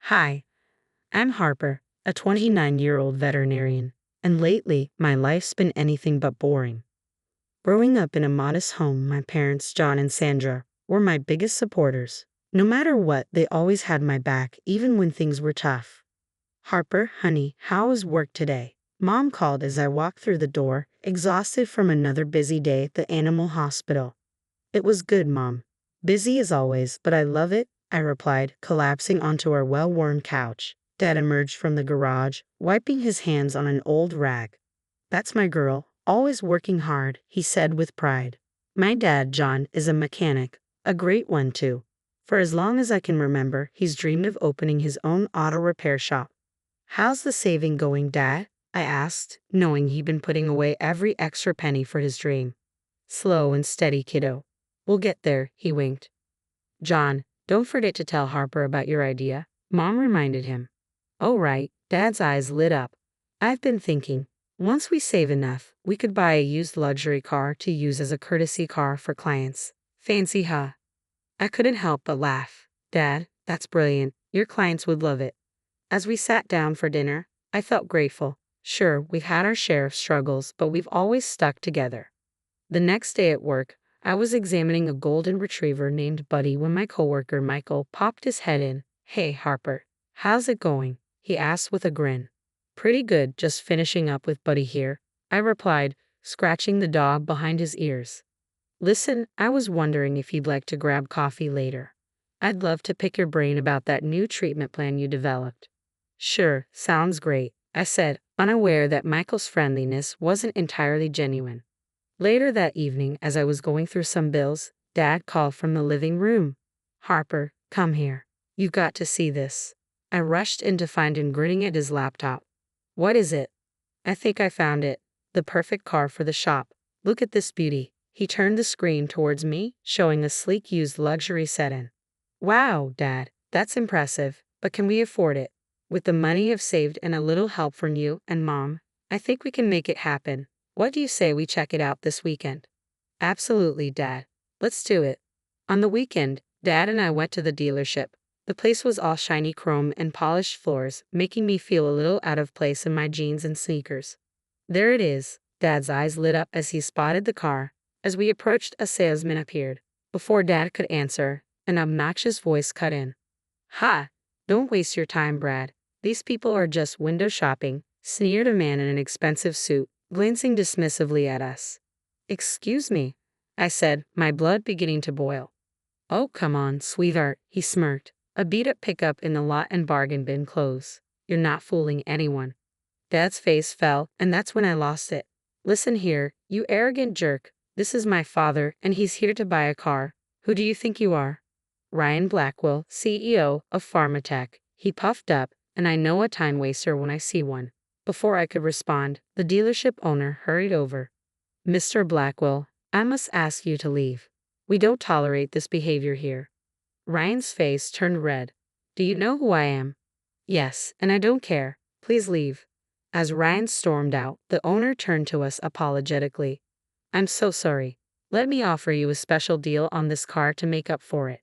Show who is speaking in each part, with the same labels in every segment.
Speaker 1: Hi, I'm Harper, a 29-year-old veterinarian, and lately my life's been anything but boring. Growing up in a modest home, my parents, John and Sandra, were my biggest supporters. No matter what, they always had my back, even when things were tough. Harper, honey, how was work today? Mom called as I walked through the door, exhausted from another busy day at the animal hospital. It was good, Mom. Busy as always, but I love it, I replied, collapsing onto our well-worn couch. Dad emerged from the garage, wiping his hands on an old rag. That's my girl, always working hard, he said with pride. My dad, John, is a mechanic, a great one too. For as long as I can remember, he's dreamed of opening his own auto repair shop. How's the saving going, Dad? I asked, knowing he'd been putting away every extra penny for his dream. Slow and steady, kiddo. We'll get there, he winked. John, don't forget to tell Harper about your idea, Mom reminded him. Oh right, Dad's eyes lit up. I've been thinking, once we save enough, we could buy a used luxury car to use as a courtesy car for clients. Fancy, huh? I couldn't help but laugh. Dad, that's brilliant. Your clients would love it. As we sat down for dinner, I felt grateful. Sure, we've had our share of struggles, but we've always stuck together. The next day at work, I was examining a golden retriever named Buddy when my coworker Michael popped his head in. Hey, Harper, how's it going? He asked with a grin. Pretty good, just finishing up with Buddy here, I replied, scratching the dog behind his ears. Listen, I was wondering if you'd like to grab coffee later. I'd love to pick your brain about that new treatment plan you developed. Sure, sounds great, I said, unaware that Michael's friendliness wasn't entirely genuine. Later that evening, as I was going through some bills, Dad called from the living room. Harper, come here. You've got to see this. I rushed in to find him grinning at his laptop. What is it? I think I found it. The perfect car for the shop. Look at this beauty. He turned the screen towards me, showing a sleek used luxury sedan. Wow, Dad, that's impressive, but can we afford it? With the money I've saved and a little help from you and Mom, I think we can make it happen. What do you say we check it out this weekend? Absolutely, Dad. Let's do it. On the weekend, Dad and I went to the dealership. The place was all shiny chrome and polished floors, making me feel a little out of place in my jeans and sneakers. There it is. Dad's eyes lit up as he spotted the car. As we approached, a salesman appeared. Before Dad could answer, an obnoxious voice cut in. Ha! Don't waste your time, Brad. These people are just window shopping, sneered a man in an expensive suit, glancing dismissively at us. Excuse me, I said, my blood beginning to boil. Oh, come on, sweetheart, he smirked. A beat-up pickup in the lot and bargain bin close. You're not fooling anyone. Dad's face fell, and that's when I lost it. Listen here, you arrogant jerk. This is my father, and he's here to buy a car. Who do you think you are? Ryan Blackwell, CEO of Pharmatech. He puffed up, and I know a time waster when I see one. Before I could respond, the dealership owner hurried over. Mr. Blackwell, I must ask you to leave. We don't tolerate this behavior here. Ryan's face turned red. Do you know who I am? Yes, and I don't care. Please leave. As Ryan stormed out, the owner turned to us apologetically. I'm so sorry. Let me offer you a special deal on this car to make up for it.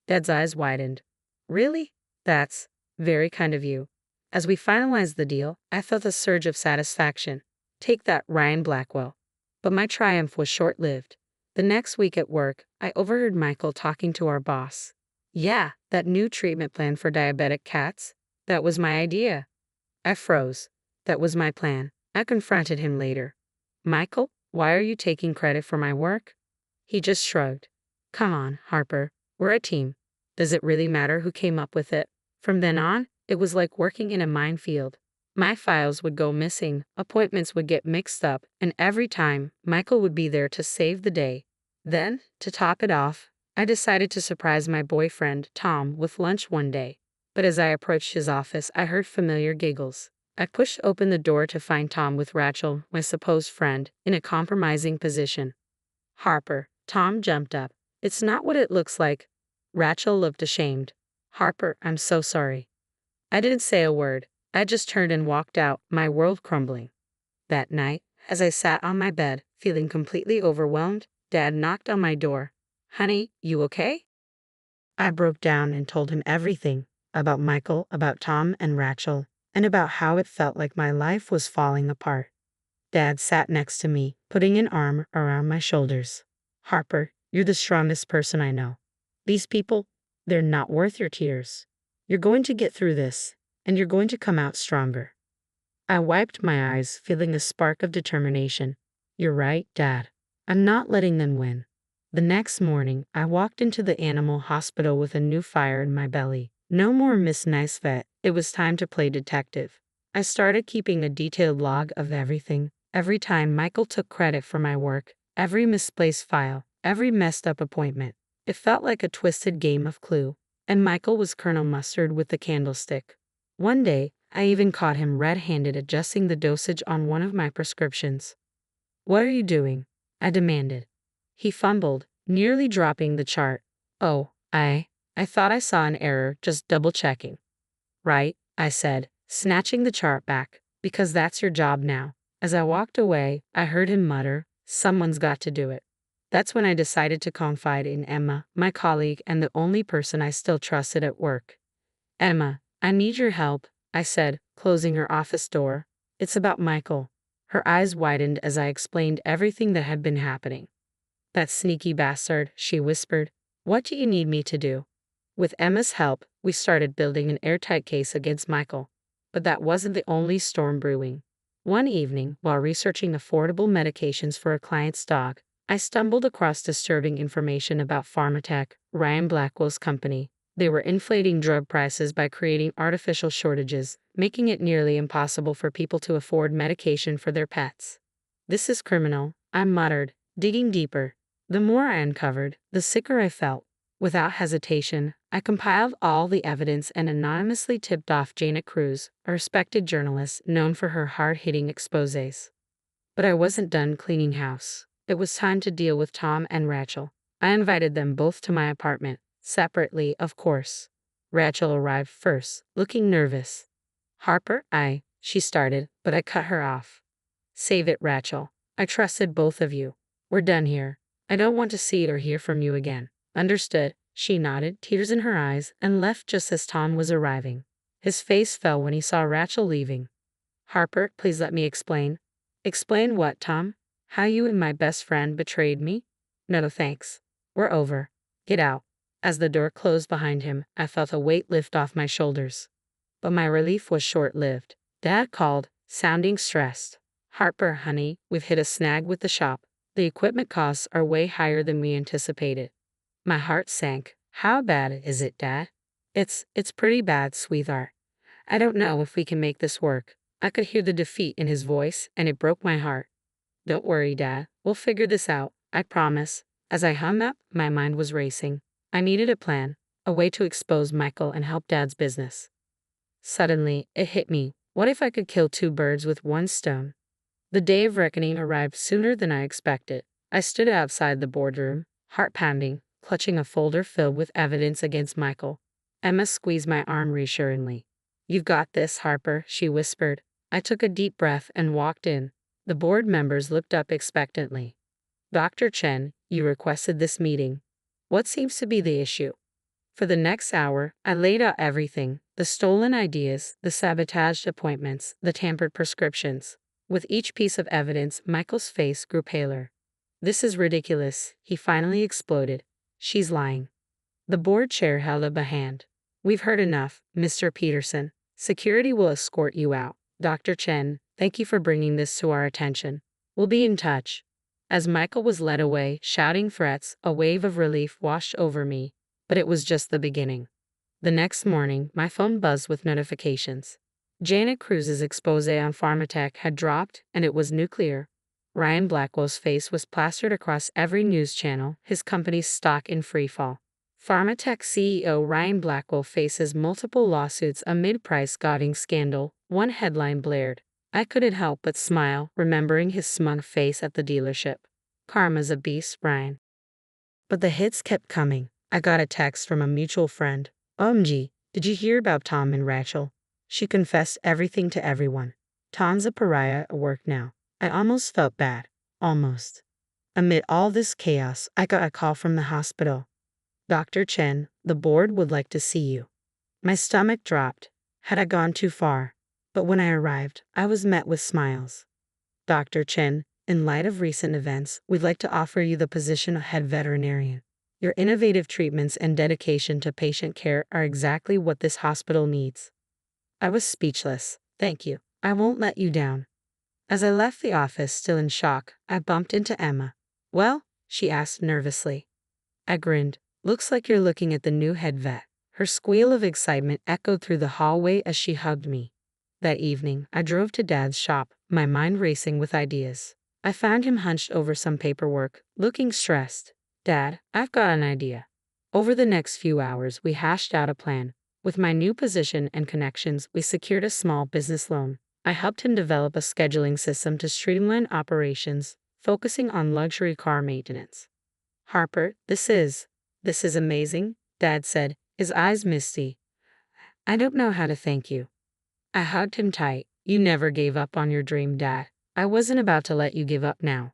Speaker 1: Dad's eyes widened. Really? That's very kind of you. As we finalized the deal, I felt a surge of satisfaction. Take that, Ryan Blackwell. But my triumph was short-lived. The next week at work, I overheard Michael talking to our boss. Yeah, that new treatment plan for diabetic cats. That was my idea. I froze. That was my plan. I confronted him later. Michael, why are you taking credit for my work? He just shrugged. Come on, Harper. We're a team. Does it really matter who came up with it? From then on, it was like working in a minefield. My files would go missing, appointments would get mixed up, and every time, Michael would be there to save the day. Then, to top it off, I decided to surprise my boyfriend, Tom, with lunch one day. But as I approached his office, I heard familiar giggles. I pushed open the door to find Tom with Rachel, my supposed friend, in a compromising position. Harper, Tom jumped up. It's not what it looks like. Rachel looked ashamed. Harper, I'm so sorry. I didn't say a word. I just turned and walked out, my world crumbling. That night, as I sat on my bed, feeling completely overwhelmed, Dad knocked on my door. Honey, you okay? I broke down and told him everything. about Michael, about Tom and Rachel, and about how it felt like my life was falling apart. Dad sat next to me, putting an arm around my shoulders. Harper, you're the strongest person I know. These people, they're not worth your tears. You're going to get through this, and you're going to come out stronger. I wiped my eyes, feeling a spark of determination. You're right, Dad. I'm not letting them win. The next morning, I walked into the animal hospital with a new fire in my belly. No more Miss Nice Vet, it was time to play detective. I started keeping a detailed log of everything. Every time Michael took credit for my work, every misplaced file, every messed up appointment. It felt like a twisted game of Clue, and Michael was Colonel Mustard with the candlestick. One day, I even caught him red-handed adjusting the dosage on one of my prescriptions. What are you doing? I demanded. He fumbled, nearly dropping the chart. Oh, I thought I saw an error, just double-checking. Right, I said, snatching the chart back, because that's your job now. As I walked away, I heard him mutter, someone's got to do it. That's when I decided to confide in Emma, my colleague and the only person I still trusted at work. Emma, I need your help, I said, closing her office door. It's about Michael. Her eyes widened as I explained everything that had been happening. That sneaky bastard, she whispered. What do you need me to do? With Emma's help, we started building an airtight case against Michael. But that wasn't the only storm brewing. One evening, while researching affordable medications for a client's dog, I stumbled across disturbing information about Pharmatech, Ryan Blackwell's company. They were inflating drug prices by creating artificial shortages, making it nearly impossible for people to afford medication for their pets. This is criminal, I muttered, digging deeper. The more I uncovered, the sicker I felt. Without hesitation, I compiled all the evidence and anonymously tipped off Janet Cruz, a respected journalist known for her hard-hitting exposés. But I wasn't done cleaning house. It was time to deal with Tom and Rachel. I invited them both to my apartment, separately, of course. Rachel arrived first, looking nervous. Harper, she started, but I cut her off. Save it, Rachel. I trusted both of you. We're done here. I don't want to see or hear from you again. Understood, she nodded, tears in her eyes, and left just as Tom was arriving. His face fell when he saw Rachel leaving. Harper, please let me explain. Explain what, Tom? How you and my best friend betrayed me? No thanks. We're over. Get out. As the door closed behind him, I felt a weight lift off my shoulders. But my relief was short-lived. Dad called, sounding stressed. Harper, honey, we've hit a snag with the shop. The equipment costs are way higher than we anticipated. My heart sank. How bad is it, Dad? It's pretty bad, sweetheart. I don't know if we can make this work. I could hear the defeat in his voice, and it broke my heart. Don't worry, Dad. We'll figure this out, I promise. As I hung up, my mind was racing. I needed a plan, a way to expose Michael and help Dad's business. Suddenly, it hit me. What if I could kill two birds with one stone? The day of reckoning arrived sooner than I expected. I stood outside the boardroom, heart pounding, clutching a folder filled with evidence against Michael. Emma squeezed my arm reassuringly. You've got this, Harper, she whispered. I took a deep breath and walked in. The board members looked up expectantly. Dr. Chen, you requested this meeting. What seems to be the issue? For the next hour, I laid out everything, the stolen ideas, the sabotaged appointments, the tampered prescriptions. With each piece of evidence, Michael's face grew paler. This is ridiculous, he finally exploded. She's lying. The board chair held up a hand. We've heard enough, Mr. Peterson. Security will escort you out. Dr. Chen, thank you for bringing this to our attention. We'll be in touch. As Michael was led away, shouting threats, a wave of relief washed over me. But it was just the beginning. The next morning, my phone buzzed with notifications. Janet Cruz's expose on Pharmatech had dropped, and it was nuclear. Ryan Blackwell's face was plastered across every news channel, his company's stock in freefall. Pharmatech CEO Ryan Blackwell faces multiple lawsuits amid price-gouging scandal, one headline blared. I couldn't help but smile, remembering his smug face at the dealership. Karma's a beast, Ryan. But the hits kept coming. I got a text from a mutual friend. OMG, did you hear about Tom and Rachel? She confessed everything to everyone. Tom's a pariah at work now. I almost felt bad. Almost. Amid all this chaos, I got a call from the hospital. Dr. Chen, the board would like to see you. My stomach dropped. Had I gone too far? But when I arrived, I was met with smiles. Dr. Chen, in light of recent events, we'd like to offer you the position of head veterinarian. Your innovative treatments and dedication to patient care are exactly what this hospital needs. I was speechless. Thank you. I won't let you down. As I left the office, still in shock, I bumped into Emma. Well? She asked nervously. I grinned. Looks like you're looking at the new head vet. Her squeal of excitement echoed through the hallway as she hugged me. That evening, I drove to Dad's shop, my mind racing with ideas. I found him hunched over some paperwork, looking stressed. Dad, I've got an idea. Over the next few hours, we hashed out a plan. With my new position and connections, we secured a small business loan. I helped him develop a scheduling system to streamline operations, focusing on luxury car maintenance. Harper, this is amazing, Dad said, his eyes misty. I don't know how to thank you. I hugged him tight. You never gave up on your dream, Dad. I wasn't about to let you give up now.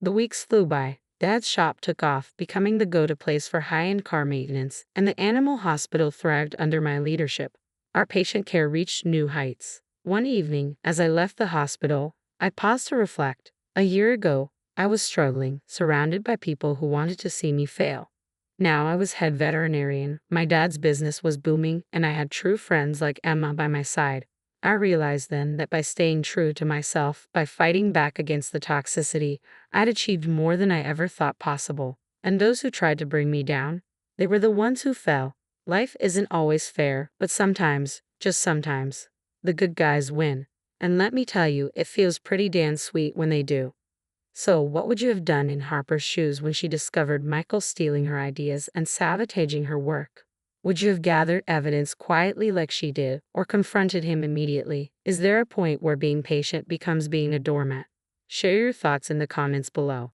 Speaker 1: The weeks flew by. Dad's shop took off, becoming the go-to place for high-end car maintenance, and the animal hospital thrived under my leadership. Our patient care reached new heights. One evening, as I left the hospital, I paused to reflect. A year ago, I was struggling, surrounded by people who wanted to see me fail. Now I was head veterinarian, my dad's business was booming, and I had true friends like Emma by my side. I realized then that by staying true to myself, by fighting back against the toxicity, I'd achieved more than I ever thought possible. And those who tried to bring me down, they were the ones who fell. Life isn't always fair, but sometimes, just sometimes, the good guys win. And let me tell you, it feels pretty damn sweet when they do. So, what would you have done in Harper's shoes when she discovered Michael stealing her ideas and sabotaging her work? Would you have gathered evidence quietly like she did, or confronted him immediately? Is there a point where being patient becomes being a doormat? Share your thoughts in the comments below.